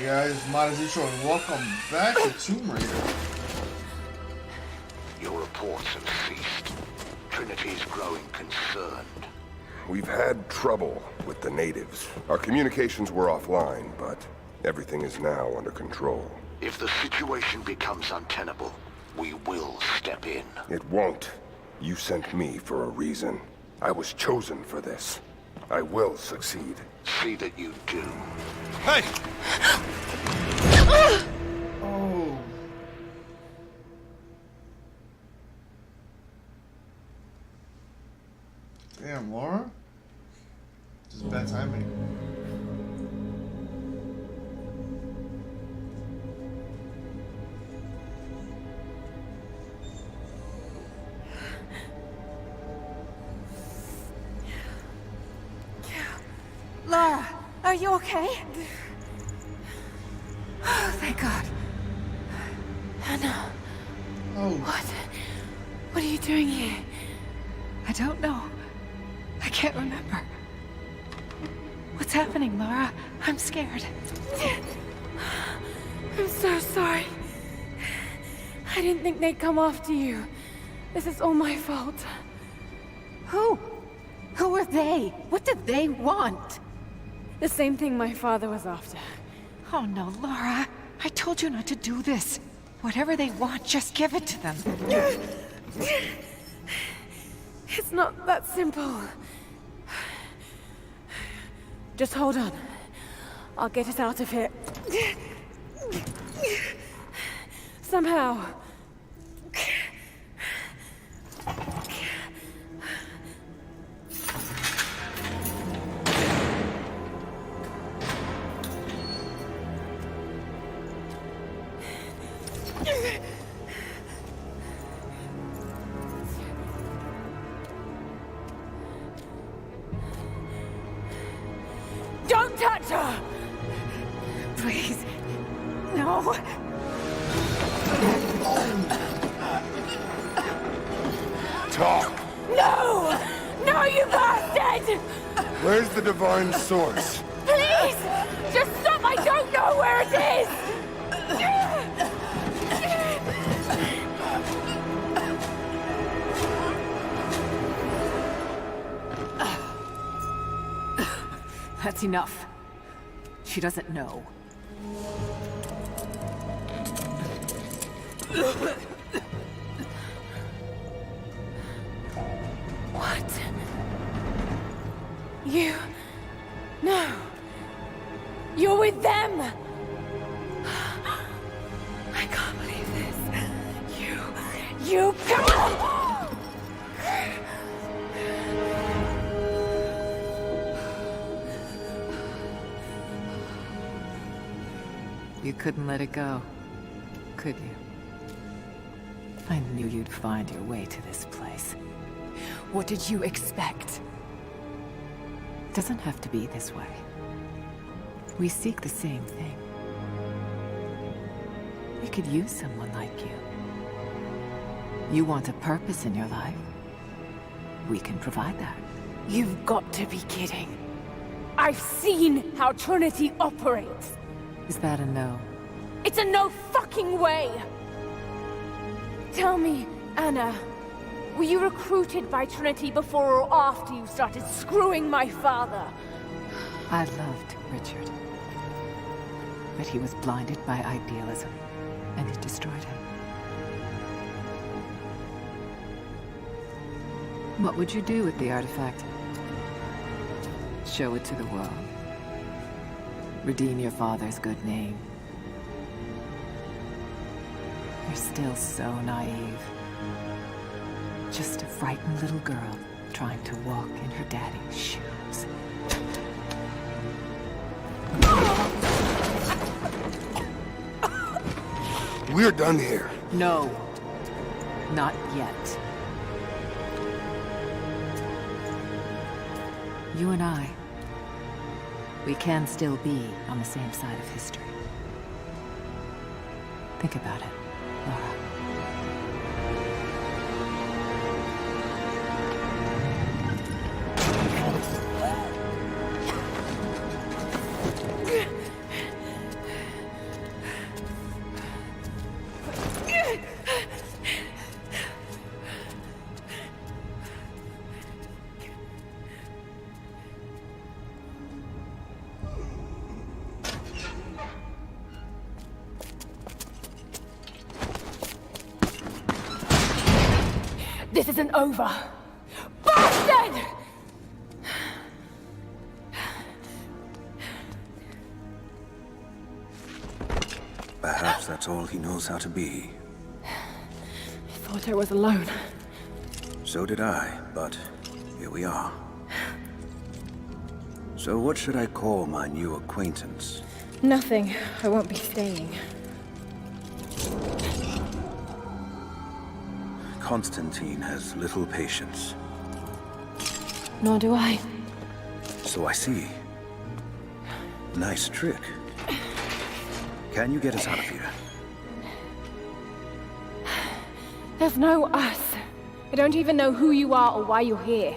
guys, it's Mada Zitro, and welcome back to Tomb Raider. Your reports have ceased. Trinity is growing concerned. We've had trouble with the natives. Our communications were offline, but everything is now under control. If the situation becomes untenable, we will step in. It won't. You sent me for a reason. I was chosen for this. I will succeed. See that you do. Hey! Oh. Damn, Laura? Just bad timing. Laura, are you okay? Oh, thank God. Anna. Oh. What are you doing here? I don't know. I can't remember. What's happening, Laura? I'm scared. I'm so sorry. I didn't think they'd come after you. This is all my fault. Who? Who are they? What did they want? The same thing my father was after. Oh no, Laura. I told you not to do this. Whatever they want, just give it to them. It's not that simple. Just hold on. I'll get us out of here. Somehow. Don't touch her! Please. No. Talk! No! No, you bastard! Where's the divine source? Please! Just stop! I don't know where it is! That's enough. She doesn't know. What? You... No. You're with them! I can't believe this. You... Come on! You couldn't let it go, could you? I knew you'd find your way to this place. What did you expect? It doesn't have to be this way. We seek the same thing. We could use someone like you. You want a purpose in your life? We can provide that. You've got to be kidding. I've seen how Trinity operates. Is that a no? It's a no fucking way! Tell me, Anna, were you recruited by Trinity before or after you started screwing my father? I loved Richard. But he was blinded by idealism, and it destroyed him. What would you do with the artifact? Show it to the world. Redeem your father's good name. You're still so naive. Just a frightened little girl trying to walk in her daddy's shoes. We're done here. No. Not yet. You and I, we can still be on the same side of history. Think about it, Laura. This isn't over. Bastard! Perhaps that's all he knows how to be. I thought I was alone. So did I, but here we are. So what should I call my new acquaintance? Nothing. I won't be staying. Constantine has little patience. Nor do I. So I see. Nice trick. Can you get us out of here? There's no us. I don't even know who you are or why you're here.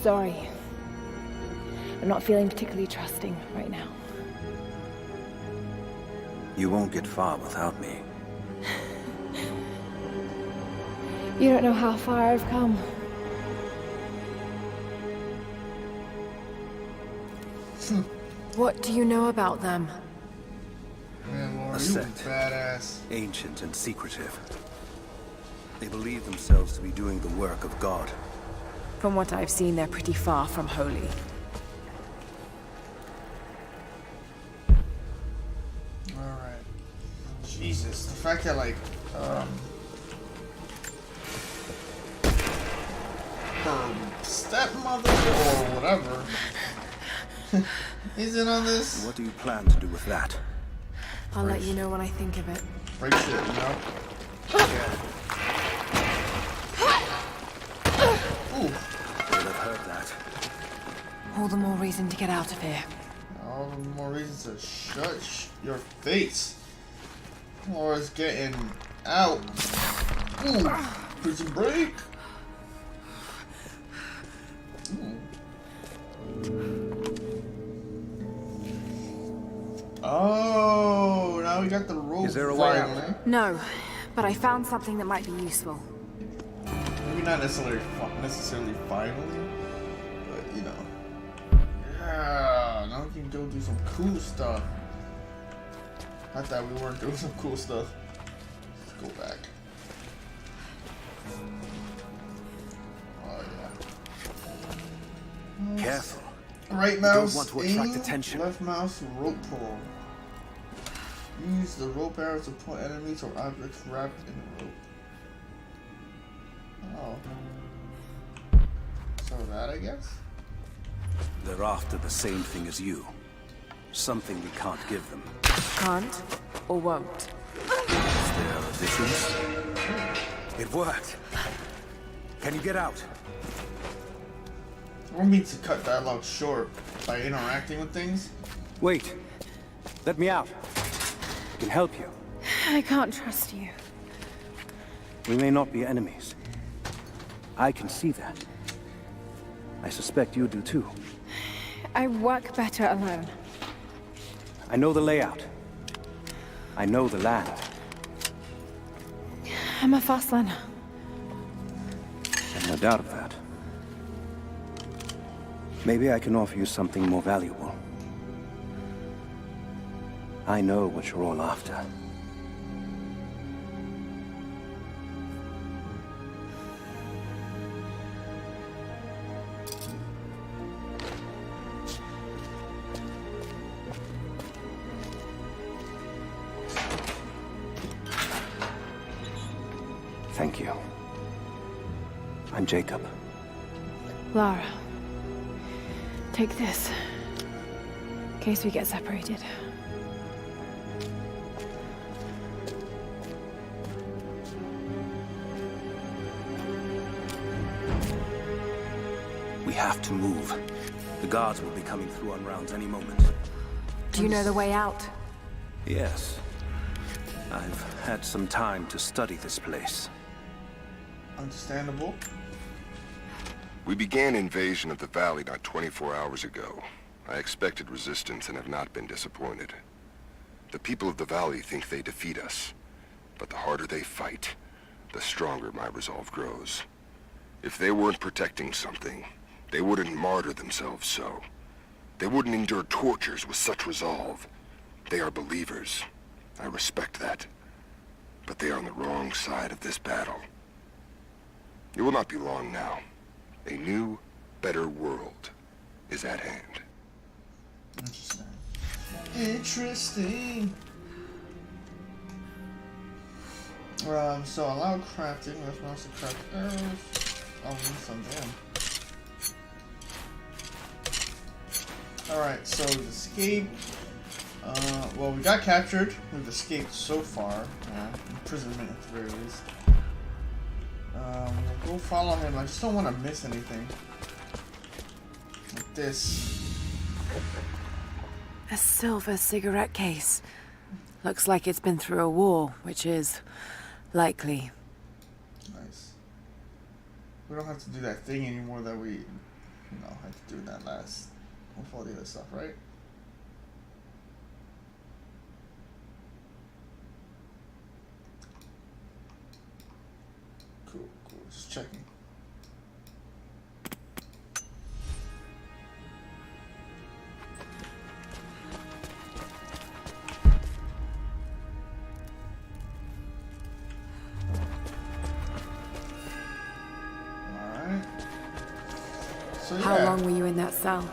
Sorry. I'm not feeling particularly trusting right now. You won't get far without me. You don't know how far I've come. What do you know about them? Man, Laura, A you sect. badass. Ancient and secretive. They believe themselves to be doing the work of God. From what I've seen, they're pretty far from holy. Alright. Jesus, the fact that, like, her stepmother or whatever isn't on this. What do you plan to do with that? I'll let you know when I think of it. Break shit, you know? Ooh. You'll have heard that. All the more reason to get out of here. All the more reason to shut your face. Laura's getting out. Ooh. Prison break. Ooh. Oh, now we got the rope. Is there a way out? finally. No, but I found something that might be useful. Maybe not necessarily finally, but you know. Yeah, now we can go do some cool stuff. I thought we weren't doing some cool stuff. Let's go back. Oh yeah. Careful. Right mouse want to attract aim, attention. left mouse rope pull. Use the rope arrow to point enemies or objects wrapped in the rope. Oh. So that, I guess? They're after the same thing as you. Something we can't give them. Can't or won't. Is there a difference? It worked. Can you get out? I want me to cut dialogue short by interacting with things. Wait. Let me out. I can help you. I can't trust you. We may not be enemies. I can see that. I suspect you do too. I work better alone. I know the layout. I know the land. I'm a fast learner. And no doubt of that. Maybe I can offer you something more valuable. I know what you're all after. Thank you. I'm Jacob. Lara. Take this. In case we get separated. We have to move. The guards will be coming through on rounds any moment. Do you know the way out? Yes. I've had some time to study this place. Understandable. We began invasion of the valley not 24 hours ago. I expected resistance and have not been disappointed. The people of the valley think they defeat us, but the harder they fight, the stronger my resolve grows. If they weren't protecting something, they wouldn't martyr themselves so. They wouldn't endure tortures with such resolve. They are believers. I respect that. but they are on the wrong side of this battle. It will not be long now. A new, better world is at hand. Interesting. Interesting. So allow crafting. Let's mouse to craft arrows. Oh, we need some jam. Alright, so we've escaped. Well, we got captured. We've escaped so far. Imprisonment at the very least. We'll go follow him. I just don't want to miss anything. Like this. A silver cigarette case. Looks like it's been through a war, which is likely. Nice. We don't have to do that thing anymore that we, had to do that last with all the other stuff, right? Cool. Just checking. So, yeah. How long were you in that cell?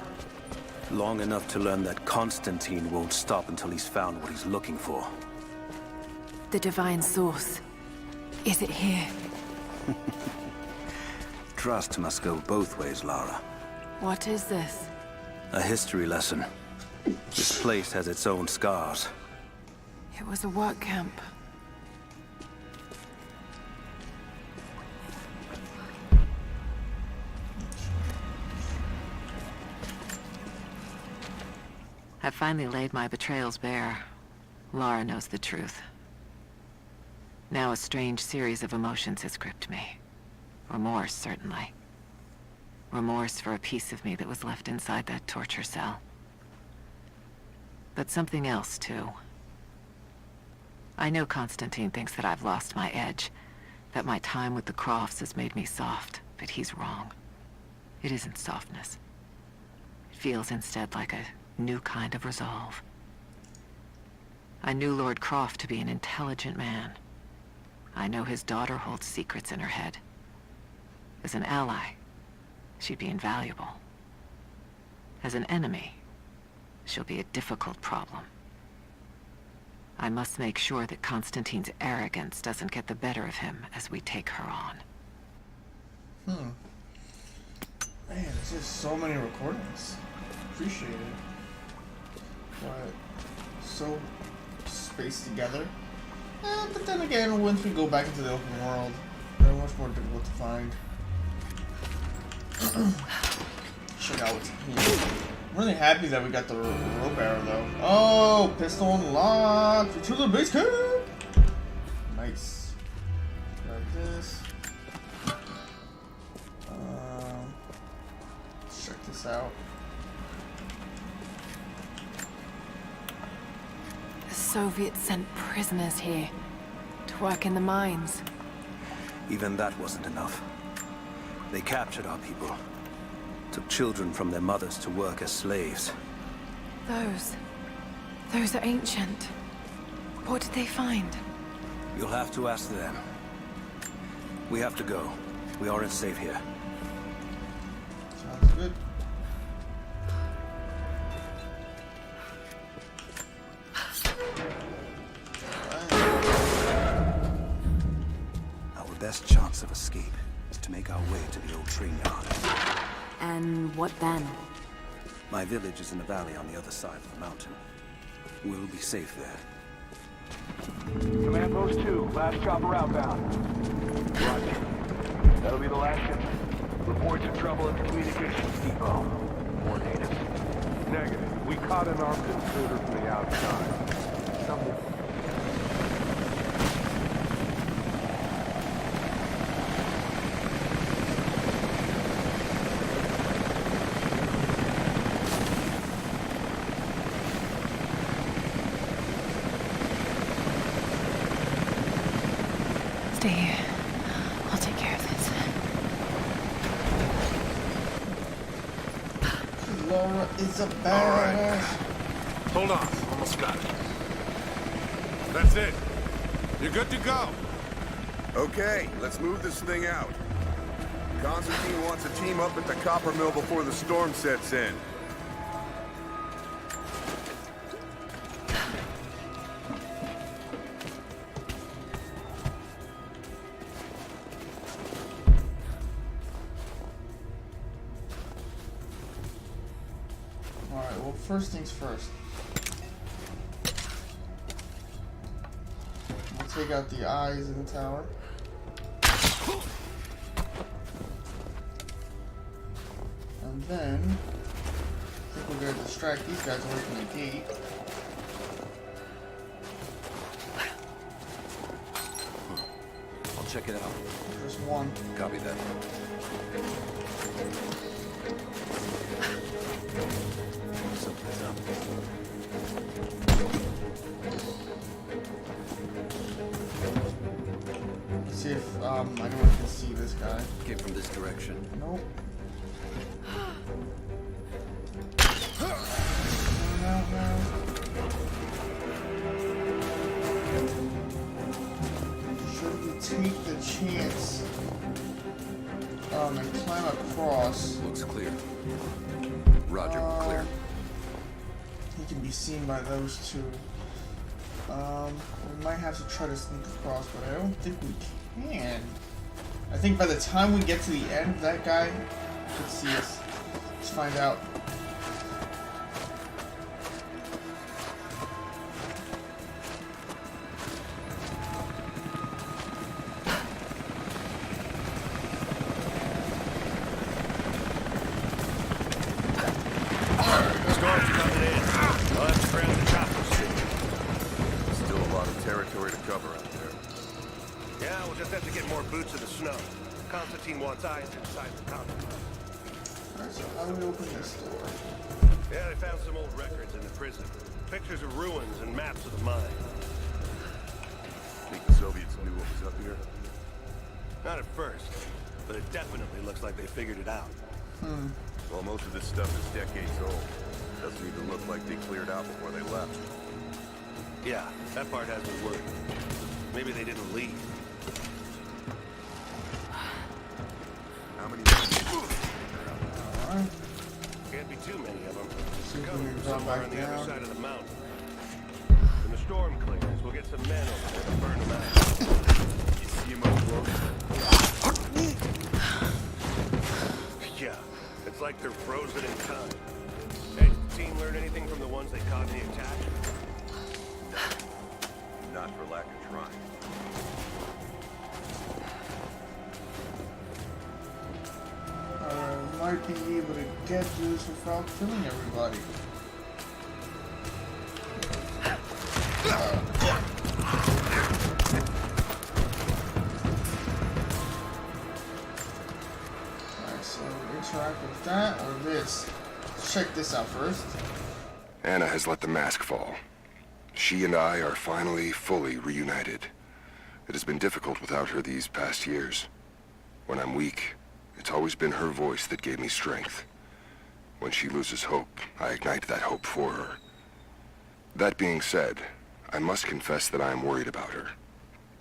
Long enough to learn that Constantine won't stop until he's found what he's looking for. The divine source. Is it here? Trust must go both ways, Lara. What is this? A history lesson. This place has its own scars. It was a work camp. I've finally laid my betrayals bare. Lara knows the truth. Now a strange series of emotions has gripped me. Remorse, certainly. Remorse for a piece of me that was left inside that torture cell. But something else, too. I know Constantine thinks that I've lost my edge, that my time with the Crofts has made me soft, but he's wrong. It isn't softness. It feels instead like a new kind of resolve. I knew Lord Croft to be an intelligent man. I know his daughter holds secrets in her head. As an ally, she'd be invaluable. As an enemy, she'll be a difficult problem. I must make sure that Constantine's arrogance doesn't get the better of him as we take her on. Man, there's just so many recordings. Appreciate it. But so spaced together. But then again, once we go back into the open world, they're much more difficult to find. Check out what's here. I'm really happy that we got the rope arrow though. Oh, pistol unlocked to the base camp. Nice. Grab this. Let's check this out. The Soviets sent prisoners here to work in the mines. Even that wasn't enough. They captured our people. Took children from their mothers to work as slaves. Those are ancient. What did they find? You'll have to ask them. We have to go. We aren't safe here. Sounds good. Our best chance of escape is to make our way to the old train yard. And what then? My village is in the valley on the other side of the mountain. We'll be safe there. Command Post 2, last chopper outbound. Roger. That'll be the last shipment. Reports of trouble at the communications depot. More natives. Negative. We caught an armed intruder from the outside. Someone... Stay here. I'll take care of this. Laura is a badass. All right. Hold on. Almost got it. That's it. You're good to go. Okay, let's move this thing out. Constantine wants a team up at the copper mill before the storm sets in. Alright, well, first things first. We'll take out the eyes in the tower. And then, I think we're gonna distract these guys away from the gate. I'll check it out. Just one. Copy that. Something's up. See if anyone can see this guy. Came from this direction. Nope. Coming out now. Should we take the chance and climb across? Looks clear. Roger, clear. He can be seen by those two. We might have to try to sneak across, but I don't think we can. I think by the time we get to the end, that guy should see us. Let's find out. Storm's coming in. We'll have to ground the choppers soon. Still a lot of territory to cover out there. Yeah, we'll just have to get more boots in the snow. Constantine wants eyes inside the copper. Alright, so how do we open this door? Yeah, they found some old records in the prison. Pictures of ruins and maps of the mine. Think the Soviets knew what was up here? Not at first, but it definitely looks like they figured it out. Well, most of this stuff is decades old. Doesn't even look like they cleared out before they left. Yeah, that part has me worried. Maybe they didn't leave. How many? Alright. Can't be too many of them. See if we They're coming can from drop somewhere back on the other down. side of the mountain. When the storm clears, we'll get some men over there to burn them out. You see him up close? Yeah, it's like they're frozen in time. Hey, did the team learn anything from the ones they caught in the attack? Not for lack of trying. Might be able to get this without killing everybody. Alright, so interact with that or this. Let's check this out first. Anna has let the mask fall. She and I are finally fully reunited. It has been difficult without her these past years. When I'm weak, it's always been her voice that gave me strength. When she loses hope, I ignite that hope for her. That being said, I must confess that I am worried about her.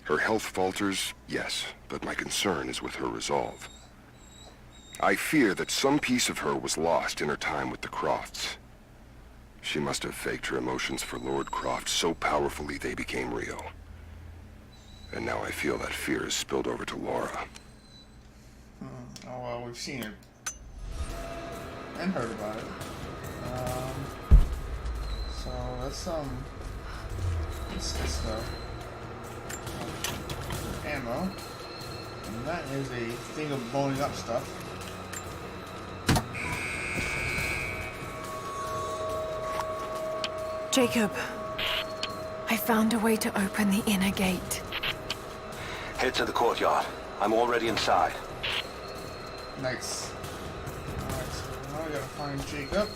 Her health falters, yes, but my concern is with her resolve. I fear that some piece of her was lost in her time with the Crofts. She must have faked her emotions for Lord Croft so powerfully they became real. And now I feel that fear has spilled over to Laura. Oh well, we've seen it. And heard about it. So that's what's this though? Ammo. And that is a thing of blowing up stuff. Jacob, I found a way to open the inner gate. Head to the courtyard. I'm already inside. Nice. Alright, so now I gotta find Jacob.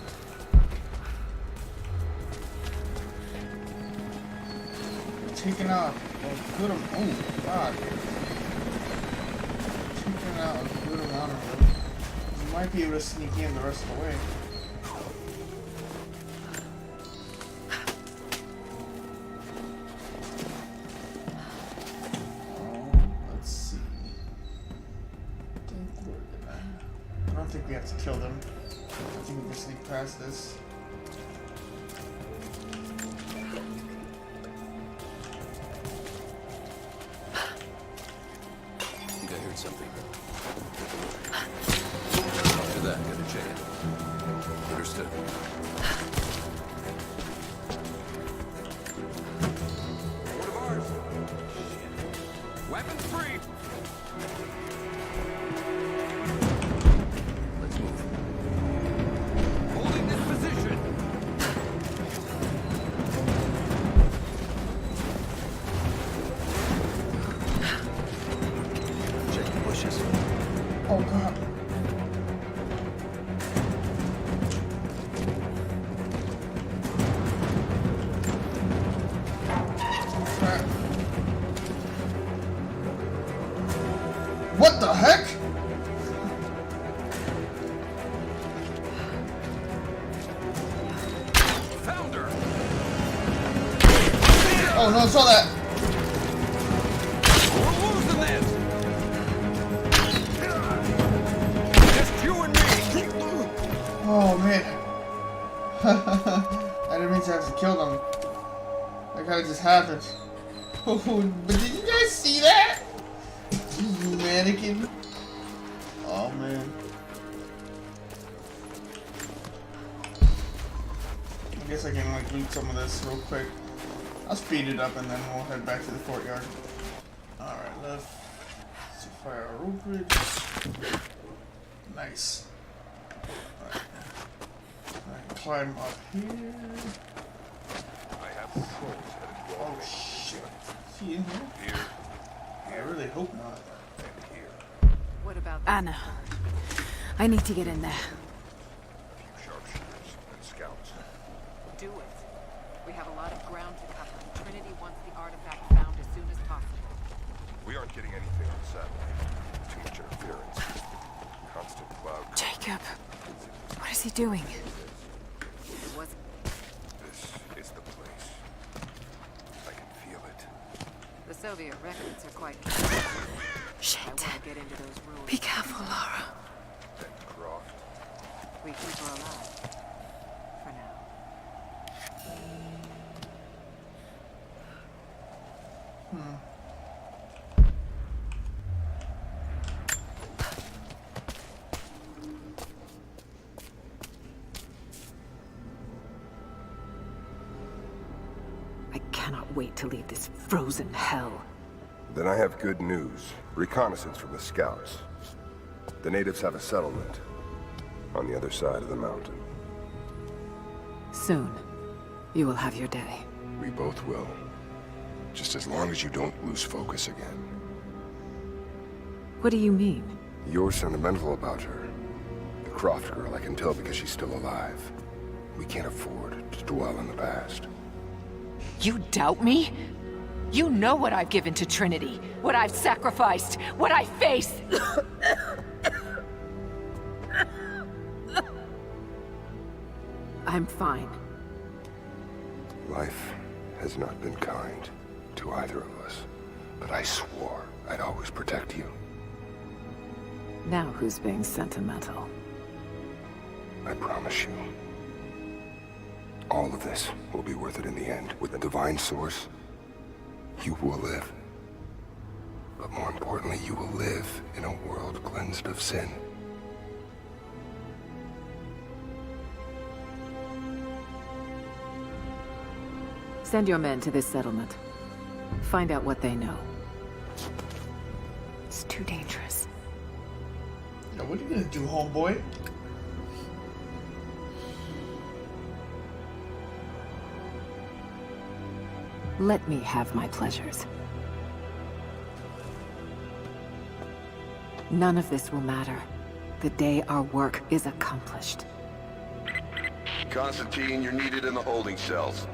Taking out a good amount. Oh, God. Taking out a good amount of them. You might be able to sneak in the rest of the way. kill them. I think we can sneak past this. I think I heard something. After that, gotta check it. Understood. One of ours. Shit. Weapons free. Let's move. Holding this position. Check the bushes. Oh god. Crap. What the heck? Found her. Oh no, I saw that. We're losing this. Just you and me. Oh man. I didn't mean to have to kill them. That kinda just happened. Oh, but did you guys see that? You mannequin. Oh man. I guess I can like loot some of this real quick. I'll speed it up and then we'll head back to the courtyard. Alright, left. Let's fire our rope bridge. Nice. Alright. I can climb up here. I have patrols headed your Oh way. shit. Is he in here? Here I really hope not. and here. What about Anna, I need to get in there. A few sharpshooters and scouts. Do it. We have a lot of ground to cover. Trinity wants the artifact found as soon as possible. We aren't getting anything on satellite. Too much interference. Constant cloud. Jacob, what is he doing? It was This is the place. I can feel it. the Soviet records are quite. Shit. I want to get into those ruins. Be careful, Laura. And Croft. We keep her alive. For now. I cannot wait to leave this frozen hell. Then I have good news. Reconnaissance from the scouts. The natives have a settlement on the other side of the mountain. Soon, you will have your day. We both will. Just as long as you don't lose focus again. What do you mean? You're sentimental about her. The Croft girl, I can tell because she's still alive. We can't afford to dwell in the past. You doubt me? You know what I've given to Trinity, what I've sacrificed, what I face. I'm fine. Life has not been kind to either of us, but I swore I'd always protect you. Now who's being sentimental? I promise you. All of this will be worth it in the end. With the divine source, you will live. But more importantly, you will live in a world cleansed of sin. Send your men to this settlement. Find out what they know. It's too dangerous. Yo, what are you gonna do, homeboy? Let me have my pleasures. None of this will matter the day our work is accomplished. Constantine, you're needed in the holding cells.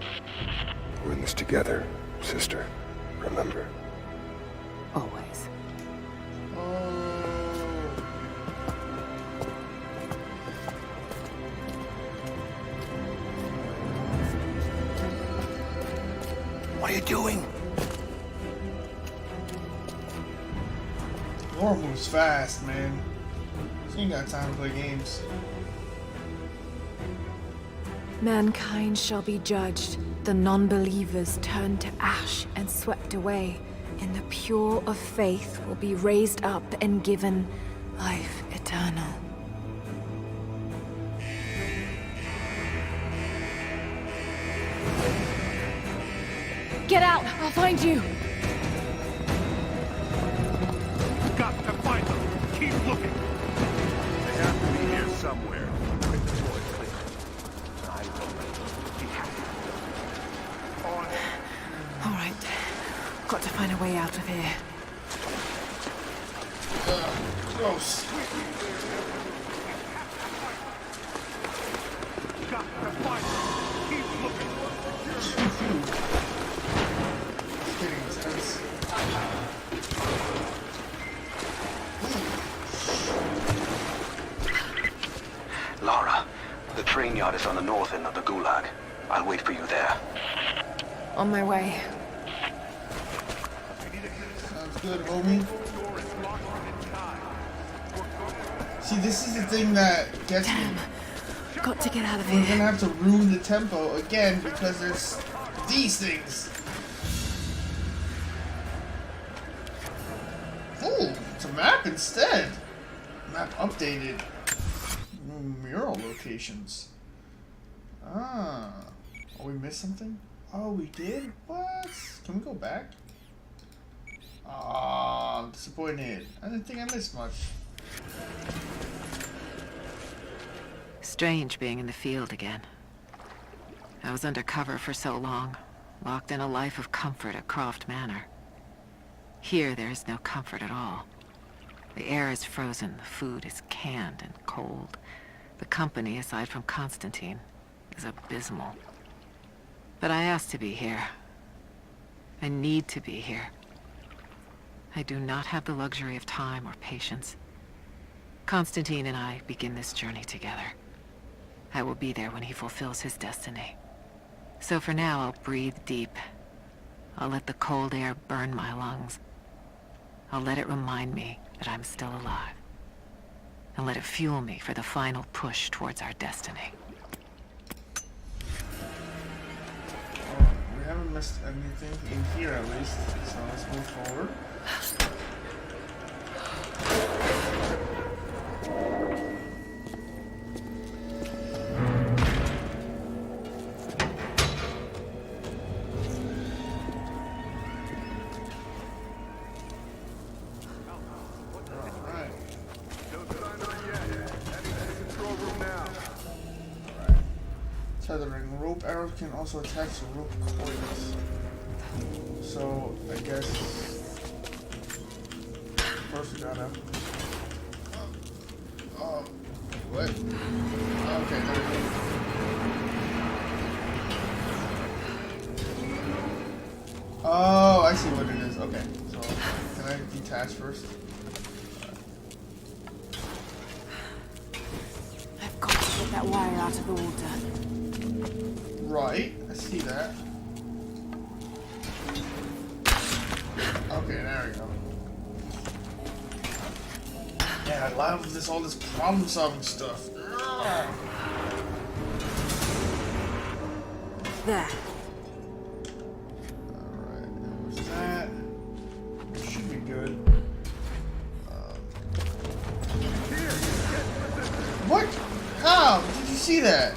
We're in this together, sister. Remember. Always. What are you doing? Laura moves fast, man. She ain't got time to play games. Mankind shall be judged. The non-believers turned to ash and swept away. And the pure of faith will be raised up and given life eternal. Get out! I'll find you! Got to find them. Keep looking. They have to be here somewhere. All right. Got to find a way out of here. Gross. Got to find them. Keep looking. It's getting intense. Lara, the train yard is on the north end of the Gulag. I'll wait for you there. On my way. Sounds good, homie. See, this is the thing that gets me. Got to get out of We're here. gonna have to ruin the tempo again because there's these things. Ooh, it's a map instead. Map updated. New mural locations. Ah. Oh, we missed something? Oh, we did? What? Can we go back? Ah, I'm disappointed. I didn't think I missed much. Strange being in the field again. I was undercover for so long, locked in a life of comfort at Croft Manor. Here there is no comfort at all. The air is frozen, the food is canned and cold. The company, aside from Constantine, is abysmal. But I asked to be here. I need to be here. I do not have the luxury of time or patience. Constantine and I begin this journey together. I will be there when he fulfills his destiny. So for now, I'll breathe deep. I'll let the cold air burn my lungs. I'll let it remind me that I'm still alive. And let it fuel me for the final push towards our destiny. We haven't missed anything in here at least, so let's move forward. Tethering. Rope arrows can also attach to rope coils. So, I guess... First we gotta... what? Okay, there we go. Oh, I see what it is. Okay, so, can I detach first? I've got to get that wire out of the water. Right, I see that. Okay, there we go. Yeah, I love this, all this problem-solving stuff. There. Alright, what's that? Should be good. What? How? Did you see that?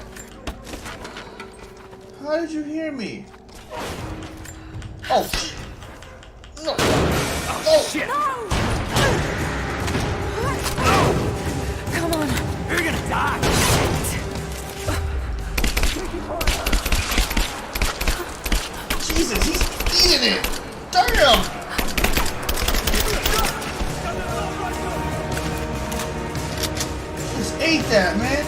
How did you hear me? Oh, shit. No. Oh, shit. Come on. You're gonna die! Jesus, he's eating it. Damn. Just ate that, man.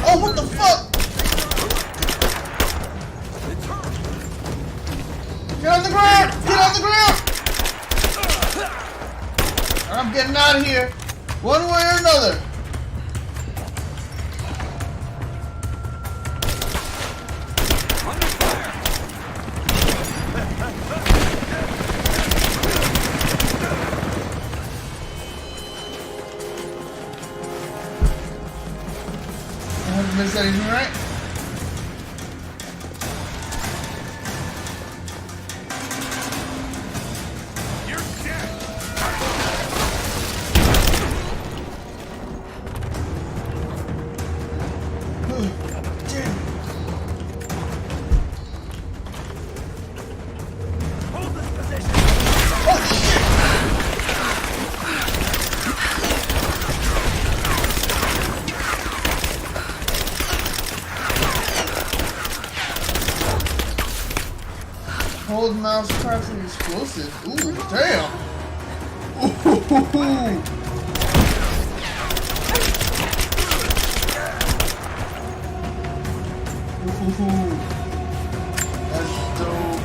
Oh, what the fuck? Get on the ground! Get on the ground! I'm getting out of here, one way or another. fighting me, right? Hold mouse crafting explosive. Ooh, damn. Ooh. Ooh. That's dope.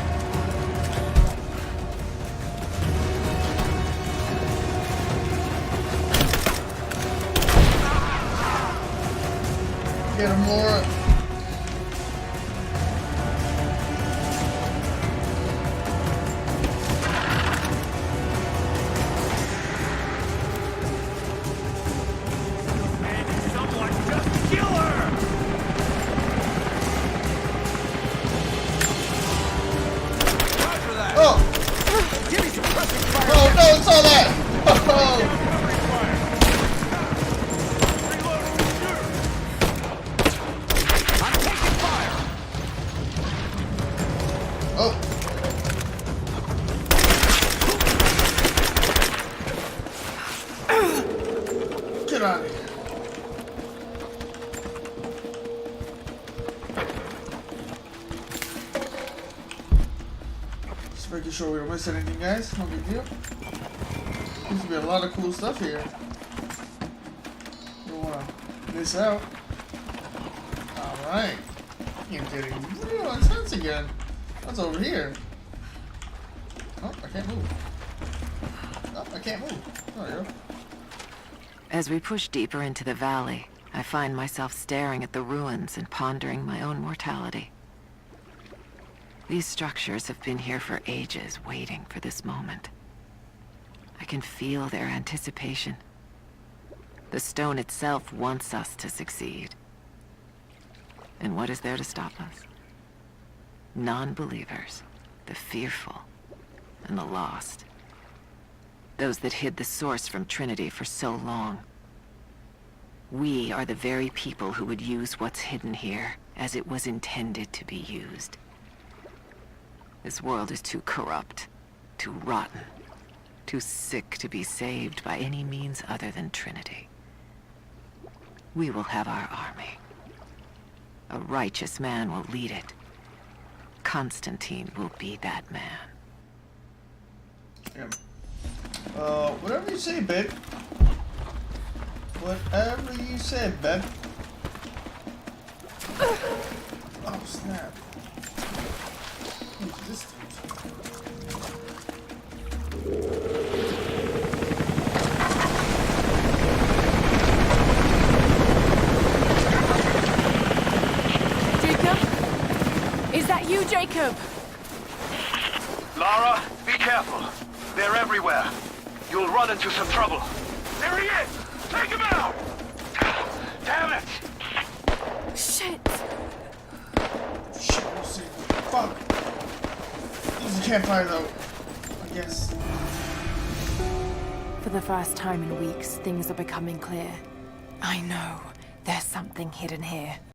Get him more. Oh no, it's all that! Oh. Oh. Get out of here. Just making sure we don't miss anything, guys. No big deal. Seems to be a lot of cool stuff here. Don't wanna miss out. Alright. You're getting real intense again. What's over here? Oh, I can't move. Oh, I can't move. There we go. As we push deeper into the valley, I find myself staring at the ruins and pondering my own mortality. These structures have been here for ages, waiting for this moment. I can feel their anticipation. The stone itself wants us to succeed. And what is there to stop us? Non-believers, the fearful, and the lost. Those that hid the source from Trinity for so long. We are the very people who would use what's hidden here as it was intended to be used. This world is too corrupt, too rotten, too sick to be saved by any means other than Trinity. We will have our army. A righteous man will lead it. Constantine will be that man. Yeah. Whatever you say, babe. Whatever you say, babe. Oh, snap. Who's this thing? Jacob? Is that you, Jacob? Lara, be careful. They're everywhere. You'll run into some trouble. There he is! Take him out! Damn it! Shit. Shit, we'll see. Fuck. Use the campfire, though. I guess. For the first time in weeks, things are becoming clear. I know. There's something hidden here.